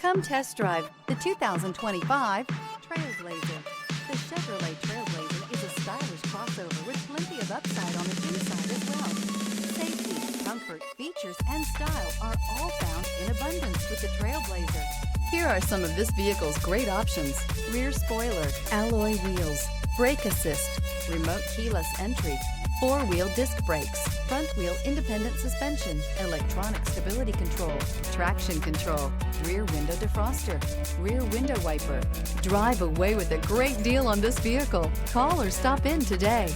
Come test drive the 2025 Trailblazer. The Chevrolet Trailblazer is a stylish crossover with plenty of upside on the inside as well. Safety, comfort, features, and style are all found in abundance with the Trailblazer. Here are some of this vehicle's great options: rear spoiler, alloy wheels, brake assist, remote keyless entry, four-wheel disc brakes, front-wheel independent suspension, electronic stability control, traction control, rear window defroster, rear window wiper. Drive away with a great deal on this vehicle. Call or stop in today.